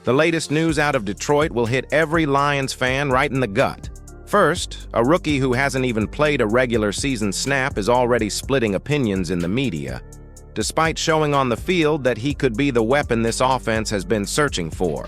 The latest news out of Detroit will hit every Lions fan right in the gut. First, a rookie who hasn't even played a regular season snap is already splitting opinions in the media, despite showing on the field that he could be the weapon this offense has been searching for.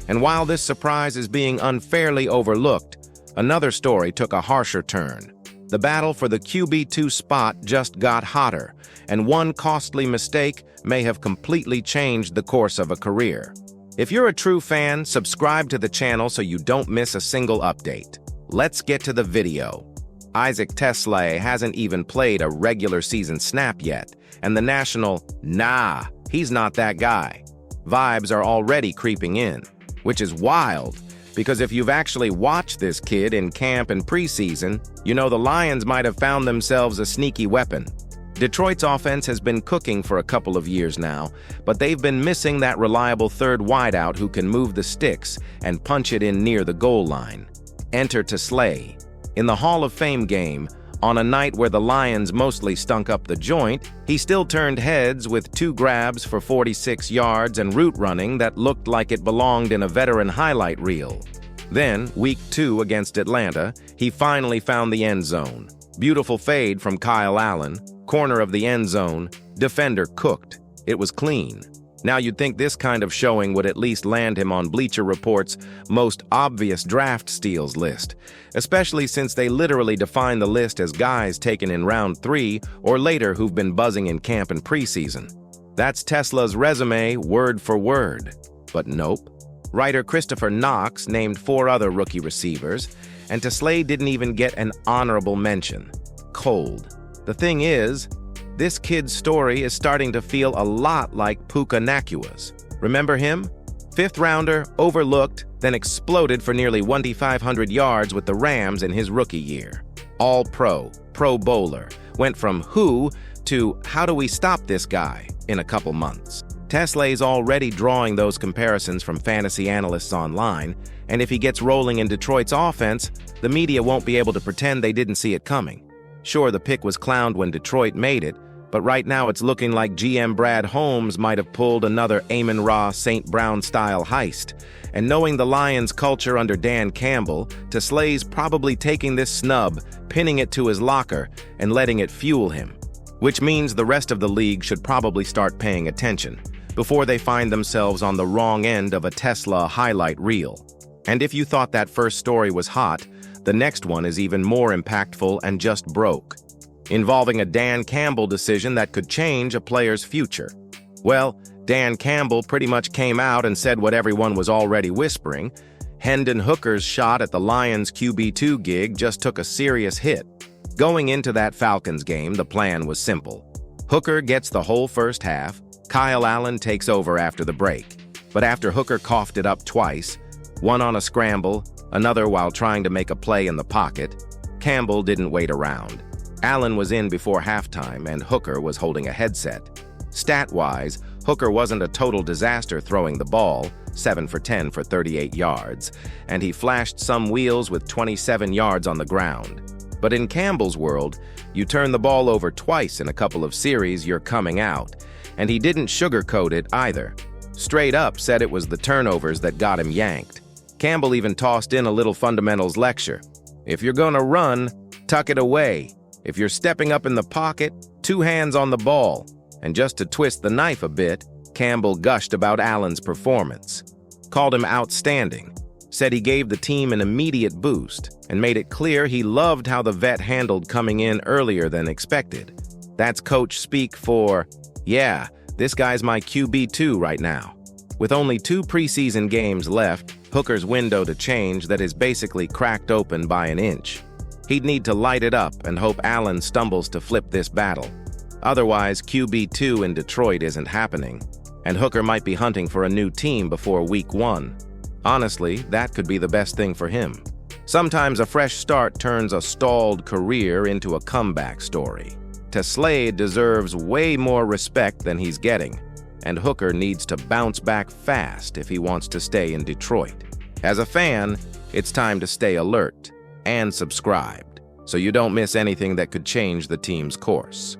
And while this surprise is being unfairly overlooked, another story took a harsher turn. The battle for the QB2 spot just got hotter, and one costly mistake may have completely changed the course of a career. If you're a true fan, subscribe to the channel so you don't miss a single update. Let's get to the video. Isaac Tesslay hasn't even played a regular season snap yet, and the national, "Nah, he's not that guy" vibes are already creeping in, which is wild, because if you've actually watched this kid in camp and preseason, you know the Lions might have found themselves a sneaky weapon. Detroit's offense has been cooking for a couple of years now, but they've been missing that reliable third wideout who can move the sticks and punch it in near the goal line. Enter Tesslay. In the Hall of Fame game, on a night where the Lions mostly stunk up the joint, he still turned heads with 2 grabs for 46 yards and route running that looked like it belonged in a veteran highlight reel. Then, week 2 against Atlanta, he finally found the end zone. Beautiful fade from Kyle Allen, corner of the end zone, defender cooked. It was clean. Now you'd think this kind of showing would at least land him on Bleacher Report's most obvious draft steals list, especially since they literally define the list as guys taken in round 3 or later who've been buzzing in camp and preseason. That's Tesla's resume word for word. But nope. Writer Christopher Knox named 4 other rookie receivers, and Tesslay didn't even get an honorable mention. Cold. The thing is, this kid's story is starting to feel a lot like Puka Nacua's. Remember him? 5th rounder, overlooked, then exploded for nearly 2,500 yards with the Rams in his rookie year. All-pro, pro bowler, went from who to how do we stop this guy in a couple months. Teslay's already drawing those comparisons from fantasy analysts online, and if he gets rolling in Detroit's offense, the media won't be able to pretend they didn't see it coming. Sure, the pick was clowned when Detroit made it, but right now it's looking like GM Brad Holmes might have pulled another Amon-Ra St. Brown-style heist. And knowing the Lions' culture under Dan Campbell, Teslay's probably taking this snub, pinning it to his locker, and letting it fuel him. Which means the rest of the league should probably start paying attention, before they find themselves on the wrong end of a Tesla highlight reel. And if you thought that first story was hot, the next one is even more impactful and just broke, involving a Dan Campbell decision that could change a player's future. Well, Dan Campbell pretty much came out and said what everyone was already whispering. Hendon Hooker's shot at the Lions' QB2 gig just took a serious hit. Going into that Falcons game, the plan was simple. Hooker gets the whole first half, Kyle Allen takes over after the break. But after Hooker coughed it up twice, one on a scramble, another while trying to make a play in the pocket, Campbell didn't wait around. Allen was in before halftime, and Hooker was holding a headset. Stat-wise, Hooker wasn't a total disaster throwing the ball, 7 for 10 for 38 yards, and he flashed some wheels with 27 yards on the ground. But in Campbell's world, you turn the ball over twice in a couple of series, you're coming out. And he didn't sugarcoat it either. Straight up said it was the turnovers that got him yanked. Campbell even tossed in a little fundamentals lecture. If you're gonna run, tuck it away. If you're stepping up in the pocket, 2 hands on the ball. And just to twist the knife a bit, Campbell gushed about Allen's performance. Called him outstanding. Said he gave the team an immediate boost and made it clear he loved how the vet handled coming in earlier than expected. That's coach speak for, yeah, this guy's my QB2 right now. With only 2 preseason games left, Hooker's window to change that is basically cracked open by an inch. He'd need to light it up and hope Allen stumbles to flip this battle. Otherwise, QB2 in Detroit isn't happening, and Hooker might be hunting for a new team before week 1. Honestly, that could be the best thing for him. Sometimes a fresh start turns a stalled career into a comeback story. Tesslay deserves way more respect than he's getting, and Hooker needs to bounce back fast if he wants to stay in Detroit. As a fan, it's time to stay alert and subscribed so you don't miss anything that could change the team's course.